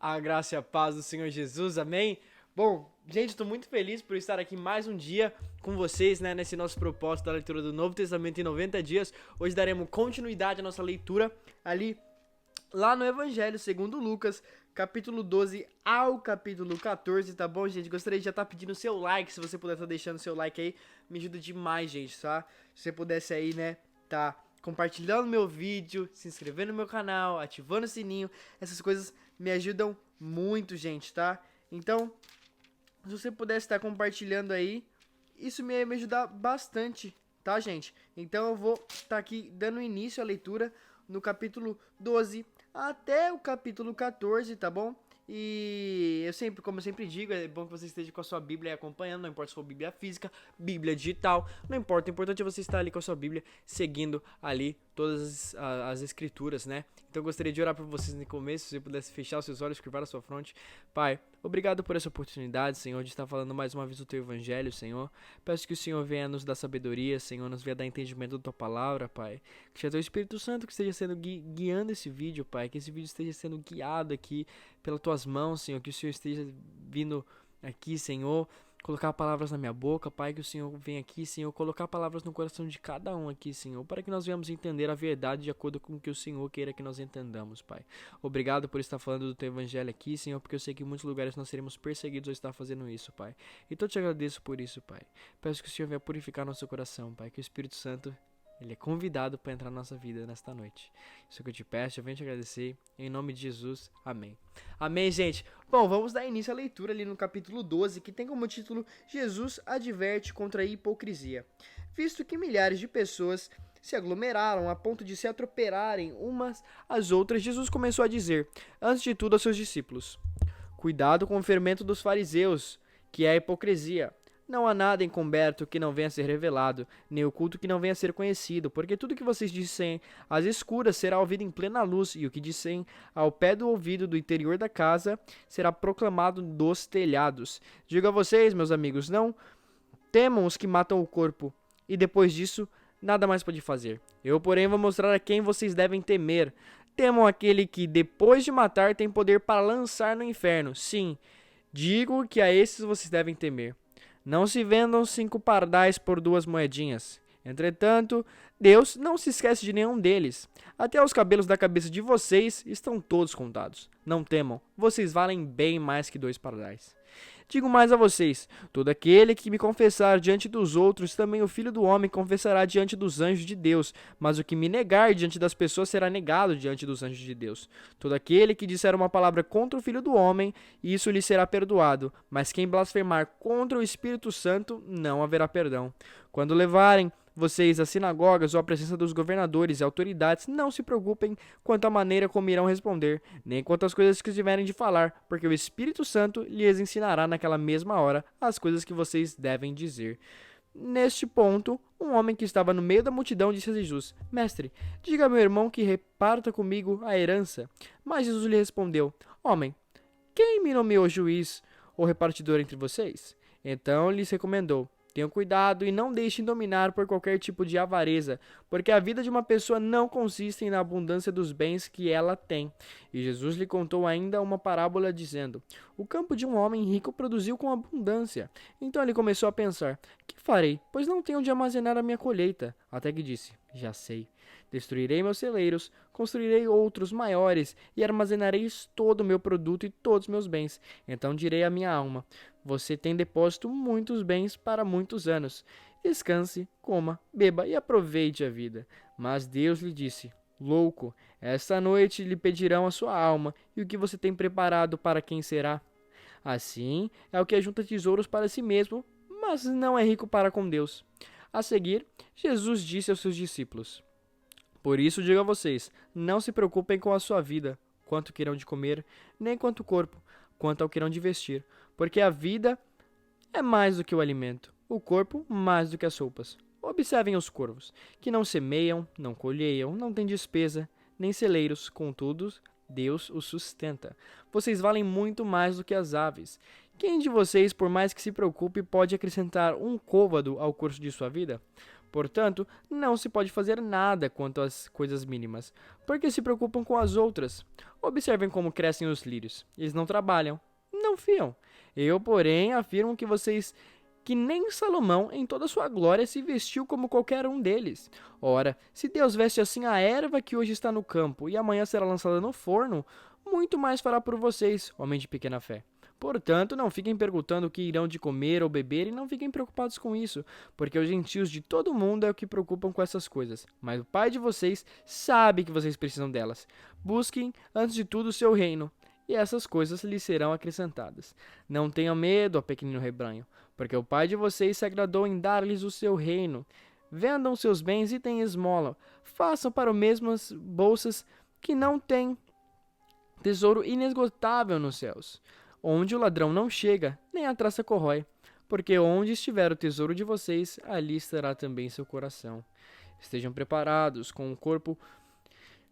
A graça e a paz do Senhor Jesus, amém? Bom, gente, estou muito feliz por estar aqui mais um dia com vocês, né, nesse nosso propósito da leitura do Novo Testamento em 90 dias. Hoje daremos continuidade à nossa leitura ali, lá no Evangelho segundo Lucas, capítulo 12 ao capítulo 14, tá bom, gente? Gostaria de já estar pedindo seu like, se você puder estar deixando seu like aí, me ajuda demais, gente, tá? Se você pudesse aí, né, tá compartilhando meu vídeo, se inscrevendo no meu canal, ativando o sininho, essas coisas me ajudam muito, gente, tá? Então, se você pudesse estar compartilhando aí, isso me ia me ajudar bastante, tá, gente? Então eu vou estar aqui dando início à leitura no capítulo 12 até o capítulo 14, tá bom? E eu sempre, como eu sempre digo, é bom que você esteja com a sua Bíblia aí acompanhando, não importa se for Bíblia física, Bíblia digital, não importa, o importante é você estar ali com a sua Bíblia, seguindo ali todas as escrituras, né? Então eu gostaria de orar por vocês no começo, se você pudesse fechar os seus olhos, curvar a sua fronte. Pai, obrigado por essa oportunidade, Senhor, de estar falando mais uma vez do Teu Evangelho, Senhor. Peço que o Senhor venha nos dar sabedoria, Senhor, nos venha dar entendimento da Tua Palavra, Pai. Que seja Teu Espírito Santo que esteja sendo guiando esse vídeo, Pai. Que esse vídeo esteja sendo guiado aqui pelas Tuas mãos, Senhor. Que o Senhor esteja vindo aqui, Senhor, colocar palavras na minha boca, Pai, que o Senhor venha aqui, Senhor, colocar palavras no coração de cada um aqui, Senhor, para que nós venhamos entender a verdade de acordo com o que o Senhor queira que nós entendamos, Pai. Obrigado por estar falando do Teu Evangelho aqui, Senhor, porque eu sei que em muitos lugares nós seremos perseguidos ao estar fazendo isso, Pai. Então eu te agradeço por isso, Pai. Peço que o Senhor venha purificar nosso coração, Pai, que o Espírito Santo ele é convidado para entrar na nossa vida nesta noite. Isso que eu te peço, eu venho te agradecer. Em nome de Jesus, amém. Amém, gente. Bom, vamos dar início à leitura ali no capítulo 12, que tem como título Jesus adverte contra a hipocrisia. Visto que milhares de pessoas se aglomeraram a ponto de se atropelarem umas às outras, Jesus começou a dizer, antes de tudo aos seus discípulos, cuidado com o fermento dos fariseus, que é a hipocrisia. Não há nada encoberto que não venha a ser revelado, nem oculto que não venha a ser conhecido, porque tudo que vocês dissem às escuras será ouvido em plena luz, e o que dissem ao pé do ouvido do interior da casa será proclamado dos telhados. Digo a vocês, meus amigos, não temam os que matam o corpo, e depois disso nada mais pode fazer. Eu, porém, vou mostrar a quem vocês devem temer. Temam aquele que, depois de matar, tem poder para lançar no inferno. Sim, digo que a esses vocês devem temer. Não se vendam 5 pardais por 2 moedinhas. Entretanto, Deus não se esquece de nenhum deles. Até os cabelos da cabeça de vocês estão todos contados. Não temam, vocês valem bem mais que 2 pardais. Digo mais a vocês, todo aquele que me confessar diante dos outros, também o Filho do Homem confessará diante dos anjos de Deus, mas o que me negar diante das pessoas será negado diante dos anjos de Deus. Todo aquele que disser uma palavra contra o Filho do Homem, isso lhe será perdoado, mas quem blasfemar contra o Espírito Santo, não haverá perdão. Quando levarem vocês às sinagogas ou à presença dos governadores e autoridades, não se preocupem quanto à maneira como irão responder, nem quanto às coisas que tiverem de falar, porque o Espírito Santo lhes ensinará naquela mesma hora as coisas que vocês devem dizer. Neste ponto, um homem que estava no meio da multidão disse a Jesus, Mestre, diga a meu irmão que reparta comigo a herança. Mas Jesus lhe respondeu, Homem, quem me nomeou juiz ou repartidor entre vocês? Então lhes recomendou, tenham cuidado e não deixem dominar por qualquer tipo de avareza, porque a vida de uma pessoa não consiste na abundância dos bens que ela tem. E Jesus lhe contou ainda uma parábola dizendo, o campo de um homem rico produziu com abundância. Então ele começou a pensar, que farei, pois não tenho onde armazenar a minha colheita? Até que disse, já sei. Destruirei meus celeiros, construirei outros maiores e armazenarei todo o meu produto e todos os meus bens. Então direi à minha alma, você tem depósito muitos bens para muitos anos. Descanse, coma, beba e aproveite a vida. Mas Deus lhe disse, louco, esta noite lhe pedirão a sua alma, e o que você tem preparado para quem será? Assim é o que ajunta tesouros para si mesmo, mas não é rico para com Deus. A seguir, Jesus disse aos seus discípulos, por isso digo a vocês, não se preocupem com a sua vida, quanto querão de comer, nem quanto o corpo, quanto ao que irão de vestir, porque a vida é mais do que o alimento, o corpo mais do que as roupas. Observem os corvos, que não semeiam, não colheiam, não têm despesa, nem celeiros, contudo, Deus os sustenta. Vocês valem muito mais do que as aves. Quem de vocês, por mais que se preocupe, pode acrescentar um côvado ao curso de sua vida? Portanto, não se pode fazer nada quanto às coisas mínimas, porque se preocupam com as outras. Observem como crescem os lírios. Eles não trabalham, não fiam. Eu, porém, afirmo que nem Salomão, em toda sua glória, se vestiu como qualquer um deles. Ora, se Deus veste assim a erva que hoje está no campo e amanhã será lançada no forno, muito mais fará por vocês, homem de pequena fé. Portanto, não fiquem perguntando o que irão de comer ou beber e não fiquem preocupados com isso, porque os gentios de todo mundo é o que preocupam com essas coisas. Mas o Pai de vocês sabe que vocês precisam delas. Busquem, antes de tudo, o seu reino, e essas coisas lhes serão acrescentadas. Não tenham medo, ó pequenino rebanho, porque o Pai de vocês se agradou em dar-lhes o seu reino. Vendam seus bens e tenham esmola. Façam para o mesmo as bolsas que não têm tesouro inesgotável nos céus, onde o ladrão não chega, nem a traça corrói, porque onde estiver o tesouro de vocês, ali estará também seu coração. Estejam preparados, com o corpo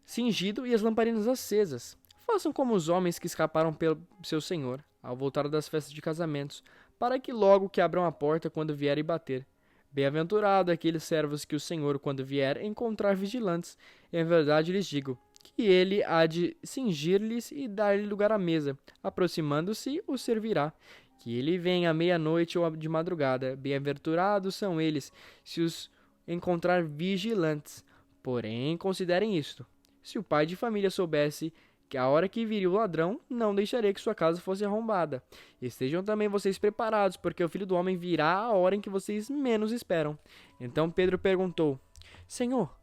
cingido e as lamparinas acesas. Façam como os homens que escaparam pelo seu senhor, ao voltar das festas de casamentos, para que logo que abram a porta quando vier e bater. Bem-aventurado aqueles servos que o Senhor, quando vier, encontrar vigilantes. Em verdade lhes digo, que ele há de cingir-lhes e dar-lhe lugar à mesa. Aproximando-se, o servirá. Que ele venha à meia-noite ou de madrugada. Bem-aventurados são eles, se os encontrar vigilantes. Porém, considerem isto. Se o pai de família soubesse que a hora que viria o ladrão, não deixaria que sua casa fosse arrombada. Estejam também vocês preparados, porque o Filho do Homem virá a hora em que vocês menos esperam. Então Pedro perguntou: Senhor,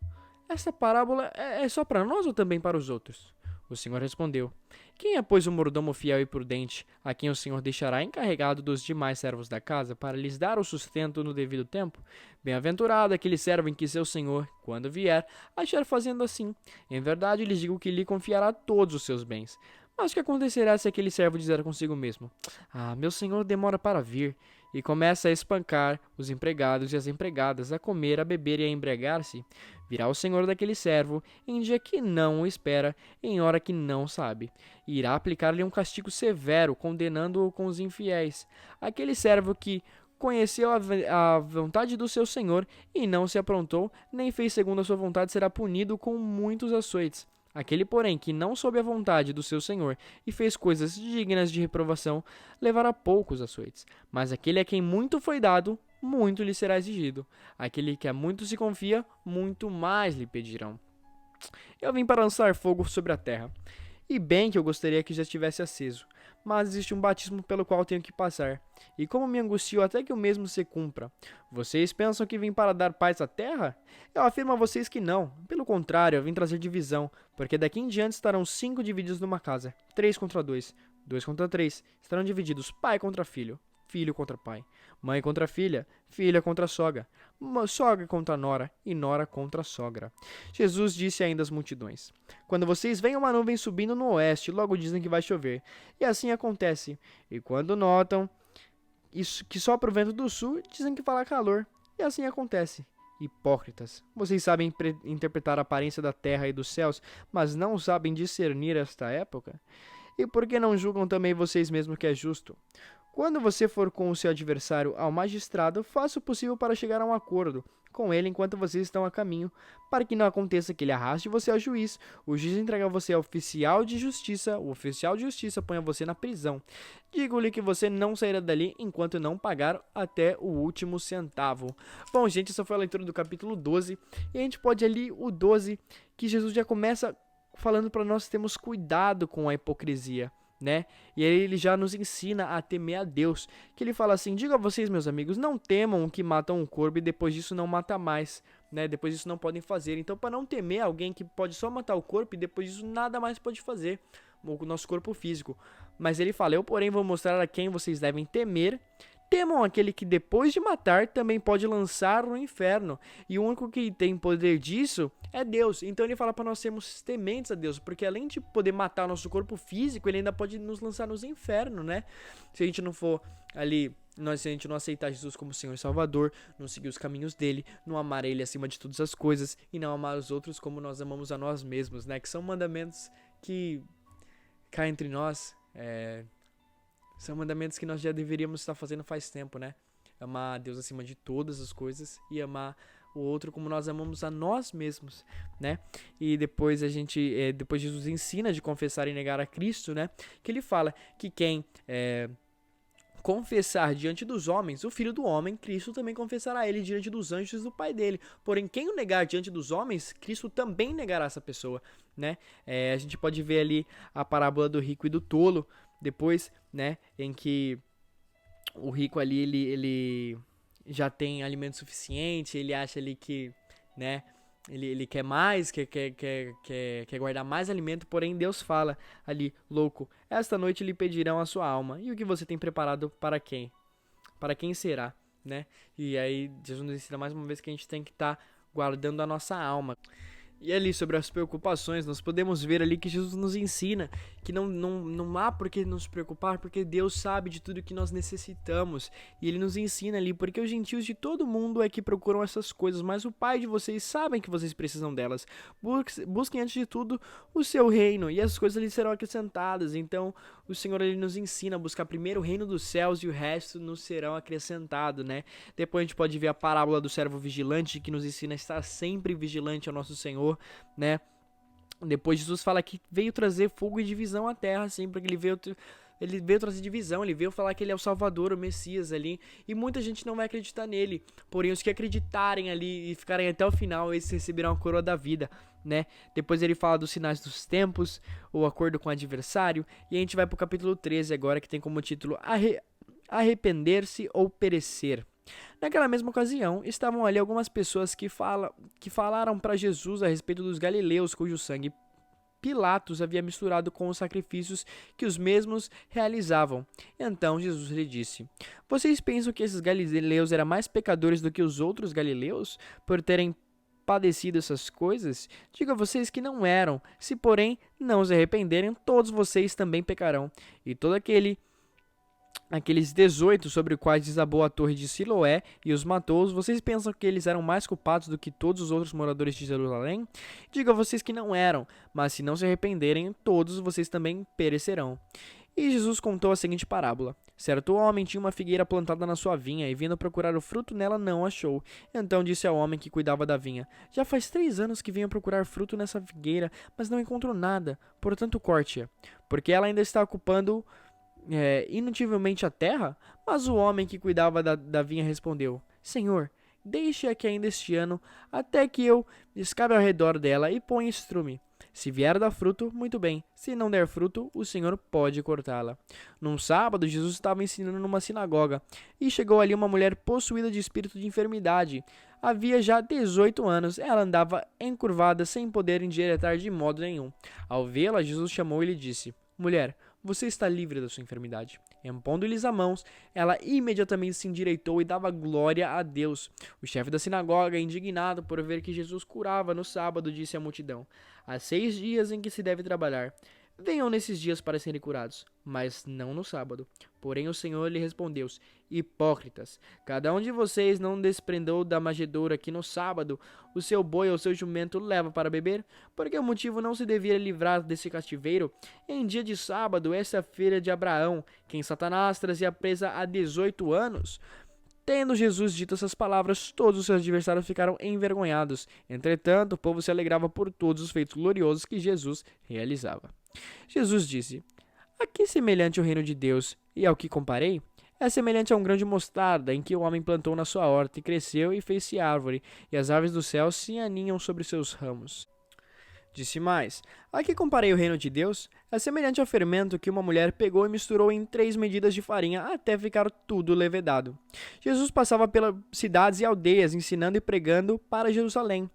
essa parábola é só para nós ou também para os outros? O Senhor respondeu: Quem é, pois, o mordomo fiel e prudente, a quem o Senhor deixará encarregado dos demais servos da casa, para lhes dar o sustento no devido tempo? Bem-aventurado aquele servo em que seu senhor, quando vier, achar fazendo assim. Em verdade lhes digo que lhe confiará todos os seus bens. Mas o que acontecerá se aquele servo dizer consigo mesmo: meu senhor demora para vir, e começa a espancar os empregados e as empregadas, a comer, a beber e a embriagar-se? Virá o senhor daquele servo em dia que não o espera, em hora que não sabe, e irá aplicar-lhe um castigo severo, condenando-o com os infiéis. Aquele servo que conheceu a vontade do seu senhor e não se aprontou, nem fez segundo a sua vontade, será punido com muitos açoites. Aquele, porém, que não soube a vontade do seu senhor e fez coisas dignas de reprovação, levará poucos açoites. Mas aquele a quem muito foi dado, muito lhe será exigido. Aquele que a muito se confia, muito mais lhe pedirão. Eu vim para lançar fogo sobre a terra. E bem que eu gostaria que já estivesse aceso. Mas existe um batismo pelo qual tenho que passar. E como me angustio até que o mesmo se cumpra. Vocês pensam que vim para dar paz à terra? Eu afirmo a vocês que não. Pelo contrário, eu vim trazer divisão. Porque daqui em diante estarão 5 divididos numa casa. 3 contra 2. 2 contra 3. Estarão divididos pai contra filho. Filho contra pai. Mãe contra filha. Filha contra sogra. Sogra contra nora. E nora contra sogra. Jesus disse ainda às multidões: Quando vocês veem uma nuvem subindo no oeste, logo dizem que vai chover. E assim acontece. E quando notam isso, que sopra o vento do sul, dizem que fará calor. E assim acontece. Hipócritas, vocês sabem interpretar a aparência da terra e dos céus, mas não sabem discernir esta época? E por que não julgam também vocês mesmos que é justo? Quando você for com o seu adversário ao magistrado, faça o possível para chegar a um acordo com ele enquanto vocês estão a caminho, para que não aconteça que ele arraste você ao juiz, o juiz entregue você ao oficial de justiça, o oficial de justiça ponha você na prisão. Digo-lhe que você não sairá dali enquanto não pagar até o último centavo. Bom, gente, essa foi a leitura do capítulo 12, e a gente pode ali o 12, que Jesus já começa falando para nós termos cuidado com a hipocrisia, né? E aí ele já nos ensina a temer a Deus, que ele fala assim: digo a vocês, meus amigos, não temam o que matam o corpo e depois disso não mata mais, né? Depois disso não podem fazer. Então, para não temer alguém que pode só matar o corpo e depois disso nada mais pode fazer, o nosso corpo físico. Mas ele fala: eu, porém, vou mostrar a quem vocês devem temer. Temam aquele que depois de matar também pode lançar no inferno. E o único que tem poder disso é Deus. Então ele fala para nós sermos tementes a Deus, porque além de poder matar o nosso corpo físico, ele ainda pode nos lançar nos infernos, né? Se a gente não for ali, se a gente não aceitar Jesus como Senhor e Salvador, não seguir os caminhos dele, não amar ele acima de todas as coisas e não amar os outros como nós amamos a nós mesmos, né? Que são mandamentos que cá entre nós, são mandamentos que nós já deveríamos estar fazendo faz tempo, né? Amar a Deus acima de todas as coisas e amar o outro como nós amamos a nós mesmos, né? E depois depois Jesus ensina de confessar e negar a Cristo, né? Que ele fala que quem confessar diante dos homens, o Filho do Homem, Cristo também confessará ele diante dos anjos do Pai dele. Porém, quem o negar diante dos homens, Cristo também negará essa pessoa, né? A gente pode ver ali a parábola do rico e do tolo, depois, né? Em que o rico ali, ele já tem alimento suficiente, ele acha ali que, né? Ele quer mais, quer guardar mais alimento, porém Deus fala ali, louco, esta noite lhe pedirão a sua alma. E o que você tem preparado para quem? Para quem será, né? E aí Jesus nos ensina mais uma vez que a gente tem que estar guardando a nossa alma. E ali sobre as preocupações, nós podemos ver ali que Jesus nos ensina que não há por que nos preocupar, porque Deus sabe de tudo que nós necessitamos. E Ele nos ensina ali, porque os gentios de todo mundo é que procuram essas coisas, mas o Pai de vocês sabe que vocês precisam delas. Busquem antes de tudo o seu reino, e as coisas lhes serão acrescentadas. Então o Senhor ele nos ensina a buscar primeiro o reino dos céus e o resto nos serão acrescentado, né? Depois a gente pode ver a parábola do servo vigilante, que nos ensina a estar sempre vigilante ao nosso Senhor, né? Depois Jesus fala que veio trazer fogo e divisão à terra, assim, porque ele veio trazer divisão, ele veio falar que ele é o Salvador, o Messias ali, e muita gente não vai acreditar nele, porém os que acreditarem ali e ficarem até o final, eles receberão a coroa da vida, né? Depois ele fala dos sinais dos tempos, o acordo com o adversário, e a gente vai pro capítulo 13 agora, que tem como título Arrepender-se ou Perecer. Naquela mesma ocasião, estavam ali algumas pessoas que falaram para Jesus a respeito dos galileus, cujo sangue Pilatos havia misturado com os sacrifícios que os mesmos realizavam. Então Jesus lhe disse: Vocês pensam que esses galileus eram mais pecadores do que os outros galileus, por terem padecido essas coisas? Digo a vocês que não eram. Se, porém, não se arrependerem, todos vocês também pecarão. E todo aqueles 18 sobre os quais desabou a torre de Siloé e os matou, vocês pensam que eles eram mais culpados do que todos os outros moradores de Jerusalém? Digo a vocês que não eram, mas se não se arrependerem, todos vocês também perecerão. E Jesus contou a seguinte parábola: Certo homem tinha uma figueira plantada na sua vinha, e vindo procurar o fruto nela não achou. Então disse ao homem que cuidava da vinha: Já faz 3 anos que venho procurar fruto nessa figueira, mas não encontro nada, portanto corte-a, porque ela ainda está ocupando inutilmente a terra. Mas o homem que cuidava da vinha respondeu: Senhor, deixe-a aqui ainda este ano, até que eu escabe ao redor dela e ponha estrume. Se vier dar fruto, muito bem. Se não der fruto, o Senhor pode cortá-la. Num sábado, Jesus estava ensinando numa sinagoga, e chegou ali uma mulher possuída de espírito de enfermidade. Havia já 18 anos, ela andava encurvada, sem poder endireitar de modo nenhum. Ao vê-la, Jesus chamou e lhe disse: Mulher, você está livre da sua enfermidade. Impondo-lhes as mãos, ela imediatamente se endireitou e dava glória a Deus. O chefe da sinagoga, indignado por ver que Jesus curava no sábado, disse à multidão: Há 6 dias em que se deve trabalhar. Venham nesses dias para serem curados, mas não no sábado. Porém o Senhor lhe respondeu: Hipócritas, cada um de vocês não desprendeu da manjedoura que no sábado o seu boi ou seu jumento leva para beber? Porque o motivo não se devia livrar desse cativeiro? Em dia de sábado, essa é a filha de Abraão, quem Satanás trazia presa há 18 anos. Tendo Jesus dito essas palavras, todos os seus adversários ficaram envergonhados. Entretanto, o povo se alegrava por todos os feitos gloriosos que Jesus realizava. Jesus disse: A que semelhante o reino de Deus, e ao que comparei? É semelhante a um grão de mostarda, em que o homem plantou na sua horta, e cresceu e fez-se árvore, e as aves do céu se aninham sobre seus ramos. Disse mais: A que comparei o reino de Deus? É semelhante ao fermento que uma mulher pegou e misturou em 3 medidas de farinha até ficar tudo levedado. Jesus passava pelas cidades e aldeias, ensinando e pregando para Jerusalém.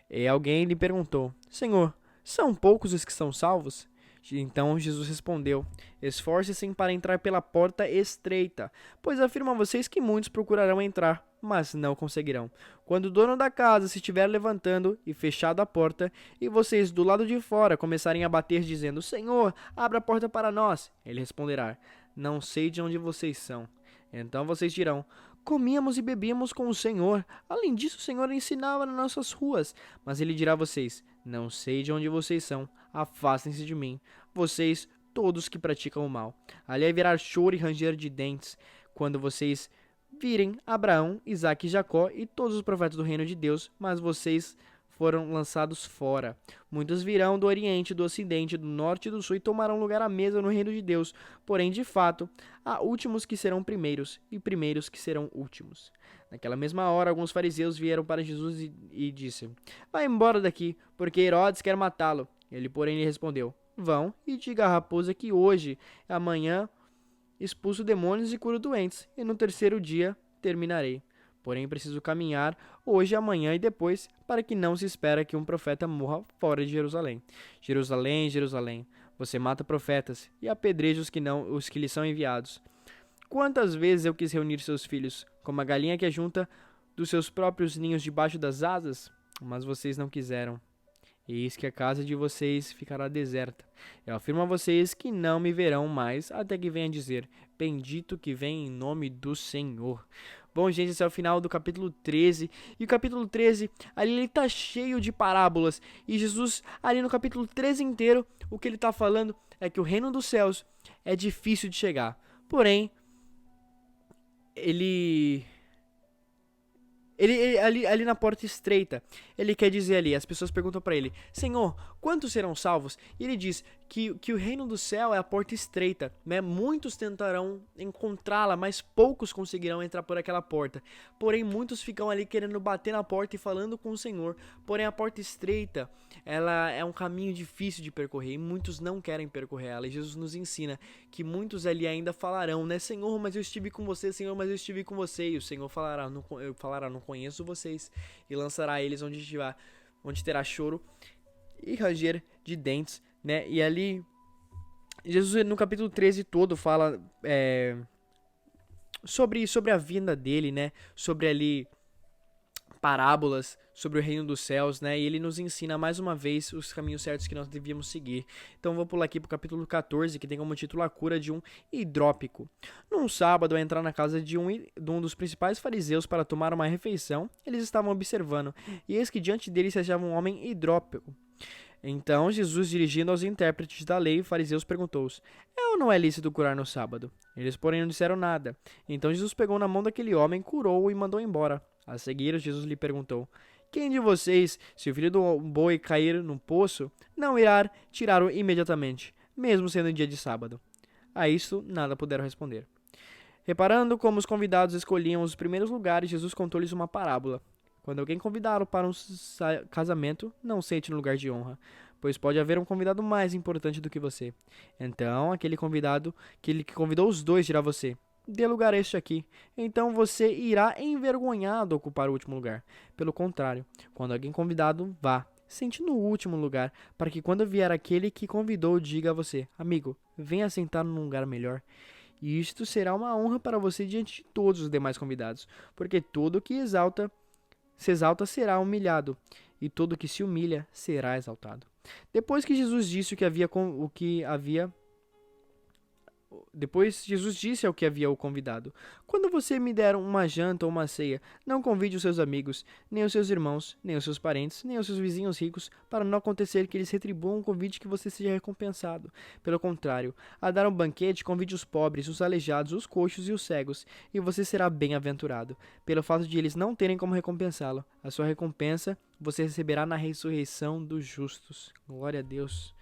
E alguém lhe perguntou: Senhor, são poucos os que são salvos? Então Jesus respondeu: Esforce-se para entrar pela porta estreita, pois afirmo a vocês que muitos procurarão entrar, mas não conseguirão. Quando o dono da casa se estiver levantando e fechado a porta, e vocês do lado de fora começarem a bater dizendo: Senhor, abra a porta para nós, ele responderá: Não sei de onde vocês são. Então vocês dirão: Comíamos e bebíamos com o Senhor. Além disso, o Senhor ensinava nas nossas ruas. Mas ele dirá a vocês: Não sei de onde vocês são. Afastem-se de mim, vocês todos que praticam o mal. Ali haverá choro e ranger de dentes, quando vocês virem Abraão, Isaque e Jacó e todos os profetas do reino de Deus, mas vocês foram lançados fora. Muitos virão do Oriente, do Ocidente, do Norte e do Sul e tomarão lugar à mesa no reino de Deus. Porém, de fato, há últimos que serão primeiros e primeiros que serão últimos. Naquela mesma hora, alguns fariseus vieram para Jesus e disseram: Vá embora daqui, porque Herodes quer matá-lo. Ele, porém, lhe respondeu: Vão e diga à raposa que hoje, amanhã, expulso demônios e curo doentes, e no terceiro dia terminarei. Porém, preciso caminhar hoje, amanhã e depois, para que não se espera que um profeta morra fora de Jerusalém. Jerusalém, Jerusalém, você mata profetas e apedreja os que lhe são enviados. Quantas vezes eu quis reunir seus filhos, como a galinha que ajunta dos seus próprios ninhos debaixo das asas? Mas vocês não quiseram. Eis que a casa de vocês ficará deserta. Eu afirmo a vocês que não me verão mais, até que venha dizer: Bendito que vem em nome do Senhor. Bom, gente, esse é o final do capítulo 13. E o capítulo 13, ali ele tá cheio de parábolas. E Jesus, ali no capítulo 13 inteiro, o que ele tá falando é que o reino dos céus é difícil de chegar. Porém, ele ali na porta estreita, ele quer dizer ali, as pessoas perguntam para ele: Senhor, quantos serão salvos? E ele diz que o reino do céu é a porta estreita, né? Muitos tentarão encontrá-la, mas poucos conseguirão entrar por aquela porta. Porém, muitos ficam ali querendo bater na porta e falando com o Senhor. Porém, a porta estreita, ela é um caminho difícil de percorrer e muitos não querem percorrer ela. E Jesus nos ensina que muitos ali ainda falarão, né? Senhor, mas eu estive com você, Senhor, mas eu estive com você. E o Senhor falará, não conheço vocês, e lançará eles onde terá choro e ranger de dentes, né? E ali, Jesus no capítulo 13 todo fala sobre a vinda dele, né? Sobre ali parábolas sobre o reino dos céus, né? E ele nos ensina mais uma vez os caminhos certos que nós devíamos seguir. Então vou pular aqui pro capítulo 14, que tem como título a cura de um hidrópico. Num sábado, ao entrar na casa de um dos principais fariseus para tomar uma refeição, eles estavam observando, e eis que diante deles se achava um homem hidrópico. Então Jesus, dirigindo aos intérpretes da lei, fariseus, perguntou-os: É ou não é lícito curar no sábado? Eles, porém, não disseram nada. Então Jesus pegou na mão daquele homem, curou-o e mandou embora. A seguir, Jesus lhe perguntou: Quem de vocês, se o filho do boi cair no poço, não irá tirá-lo imediatamente, mesmo sendo dia de sábado? A isto nada puderam responder. Reparando como os convidados escolhiam os primeiros lugares, Jesus contou-lhes uma parábola. Quando alguém convidá-lo para um casamento, não sente no lugar de honra, pois pode haver um convidado mais importante do que você. Então, aquele que convidou os dois dirá a você: Dê lugar a este aqui. Então você irá envergonhado ocupar o último lugar. Pelo contrário, quando alguém convidado, vá, sente no último lugar, para que quando vier aquele que convidou, diga a você: Amigo, venha sentar num lugar melhor. E isto será uma honra para você diante de todos os demais convidados, porque todo que se exalta será humilhado, e todo que se humilha será exaltado. Depois Jesus disse ao que havia o convidado: Quando você me der uma janta ou uma ceia, não convide os seus amigos, nem os seus irmãos, nem os seus parentes, nem os seus vizinhos ricos, para não acontecer que eles retribuam um convite que você seja recompensado. Pelo contrário, a dar um banquete, convide os pobres, os aleijados, os coxos e os cegos, e você será bem-aventurado, pelo fato de eles não terem como recompensá-lo. A sua recompensa você receberá na ressurreição dos justos. Glória a Deus.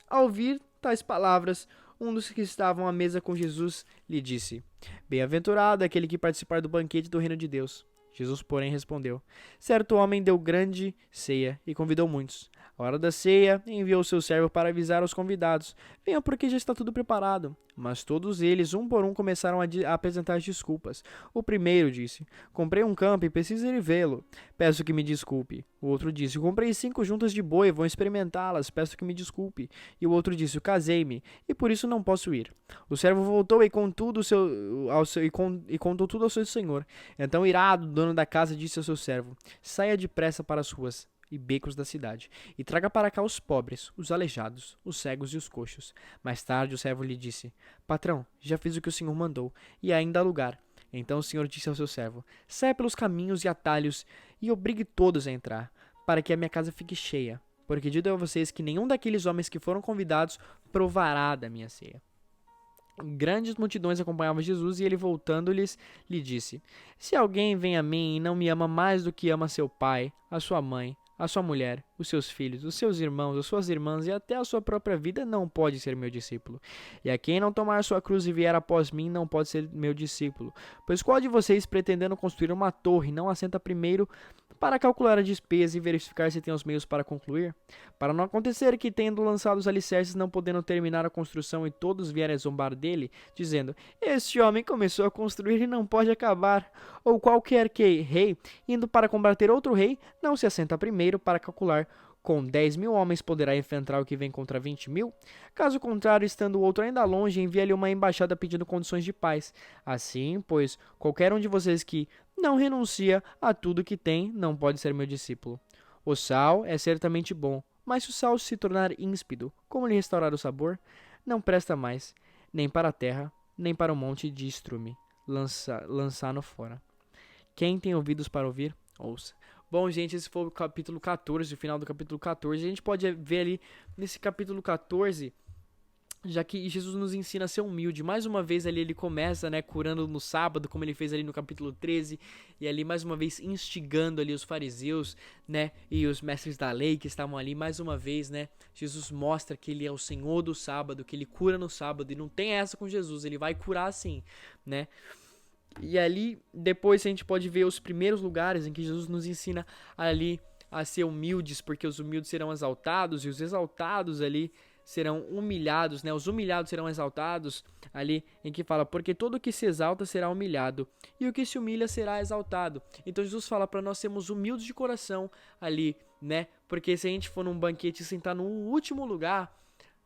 Ao ouvir tais palavras, um dos que estavam à mesa com Jesus lhe disse: Bem-aventurado é aquele que participar do banquete do reino de Deus. Jesus, porém, respondeu: Certo homem deu grande ceia e convidou muitos. À hora da ceia, enviou seu servo para avisar aos convidados: Venham, porque já está tudo preparado. Mas todos eles, um por um, começaram a apresentar desculpas. O primeiro disse: Comprei um campo e preciso ir vê-lo. Peço que me desculpe. O outro disse: Comprei 5 juntas de boi, vou experimentá-las. Peço que me desculpe. E o outro disse: Casei-me e por isso não posso ir. O servo voltou e contou tudo ao seu senhor. Então, irado, o dono da casa disse ao seu servo: Saia depressa para as ruas e becos da cidade, e traga para cá os pobres, os aleijados, os cegos e os coxos. Mais tarde o servo lhe disse: Patrão, já fiz o que o senhor mandou, e ainda há lugar. Então o senhor disse ao seu servo: Saia pelos caminhos e atalhos, e obrigue todos a entrar, para que a minha casa fique cheia. Porque digo a vocês que nenhum daqueles homens que foram convidados provará da minha ceia. Grandes multidões acompanhavam Jesus e ele, voltando-lhes, lhe disse: Se alguém vem a mim e não me ama mais do que ama seu pai, a sua mãe, a sua mulher, os seus filhos, os seus irmãos, as suas irmãs e até a sua própria vida, não pode ser meu discípulo. E a quem não tomar sua cruz e vier após mim, não pode ser meu discípulo. Pois qual de vocês, pretendendo construir uma torre, não assenta primeiro para calcular a despesa e verificar se tem os meios para concluir? Para não acontecer que, tendo lançado os alicerces, não podendo terminar a construção, e todos vierem a zombar dele, dizendo: Este homem começou a construir e não pode acabar. Ou qualquer rei, indo para combater outro rei, não se assenta primeiro para calcular: com 10.000 homens poderá enfrentar o que vem contra 20.000? Caso contrário, estando o outro ainda longe, envia-lhe uma embaixada pedindo condições de paz. Assim, pois, qualquer um de vocês que não renuncia a tudo que tem, não pode ser meu discípulo. O sal é certamente bom, mas se o sal se tornar ímpido, como lhe restaurar o sabor? Não presta mais, nem para a terra, nem para o monte de estrume, lançar-no fora. Quem tem ouvidos para ouvir, ouça. Bom, gente, esse foi o capítulo 14, o final do capítulo 14. A gente pode ver ali, nesse capítulo 14... já que Jesus nos ensina a ser humilde. Mais uma vez ali ele começa, né, curando no sábado, como ele fez ali no capítulo 13, e ali mais uma vez instigando ali os fariseus, né, e os mestres da lei que estavam ali. Mais uma vez, né, Jesus mostra que ele é o Senhor do sábado, que ele cura no sábado, e não tem essa com Jesus, ele vai curar sim, né. E ali, depois a gente pode ver os primeiros lugares em que Jesus nos ensina ali a ser humildes, porque os humildes serão exaltados, e os exaltados ali serão humilhados, né? Os humilhados serão exaltados, ali em que fala: porque todo o que se exalta será humilhado, e o que se humilha será exaltado. Então Jesus fala para nós sermos humildes de coração ali, né? Porque se a gente for num banquete e sentar no último lugar,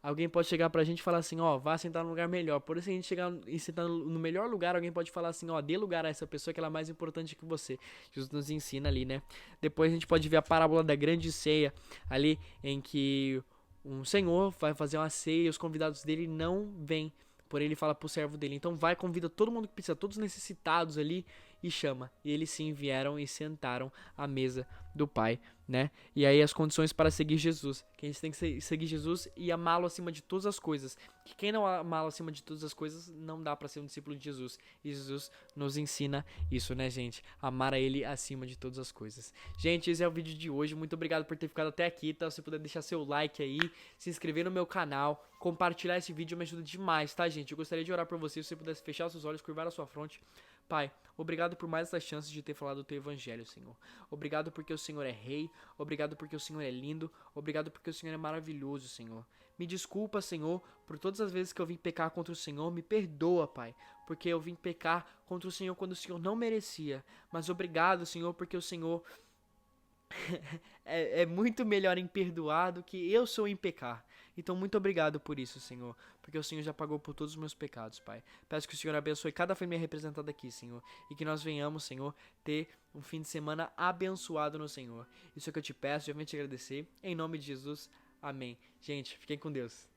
alguém pode chegar pra gente e falar assim: ó, vá sentar num lugar melhor. Por isso, se a gente chegar e sentar no melhor lugar, alguém pode falar assim: ó, dê lugar a essa pessoa que ela é mais importante que você. Jesus nos ensina ali, né? Depois a gente pode ver a parábola da grande ceia, ali em que um senhor vai fazer uma ceia e os convidados dele não vêm. Porém, ele fala pro servo dele: então vai, convida todo mundo que precisa, todos os necessitados ali, e chama. E eles sim vieram e sentaram à mesa do Pai, né? E aí as condições para seguir Jesus: que a gente tem que seguir Jesus e amá-lo acima de todas as coisas. Que quem não amá-lo acima de todas as coisas não dá para ser um discípulo de Jesus. E Jesus nos ensina isso, né, gente? Amar a ele acima de todas as coisas. Gente, esse é o vídeo de hoje. Muito obrigado por ter ficado até aqui, tá? Se você puder deixar seu like aí, se inscrever no meu canal, compartilhar esse vídeo me ajuda demais, tá, gente? Eu gostaria de orar por você, se você pudesse fechar os seus olhos, curvar a sua fronte. Pai, obrigado por mais essa chance de ter falado do teu evangelho, Senhor. Obrigado porque o Senhor é rei. Obrigado porque o Senhor é lindo. Obrigado porque o Senhor é maravilhoso, Senhor. Me desculpa, Senhor, por todas as vezes que eu vim pecar contra o Senhor. Me perdoa, Pai, porque eu vim pecar contra o Senhor quando o Senhor não merecia. Mas obrigado, Senhor, porque o Senhor é muito melhor em perdoar do que eu sou em pecar. Então, muito obrigado por isso, Senhor, porque o Senhor já pagou por todos os meus pecados, Pai. Peço que o Senhor abençoe cada família representada aqui, Senhor, e que nós venhamos, Senhor, ter um fim de semana abençoado no Senhor. Isso é o que eu te peço, eu venho te agradecer. Em nome de Jesus, amém. Gente, fiquem com Deus.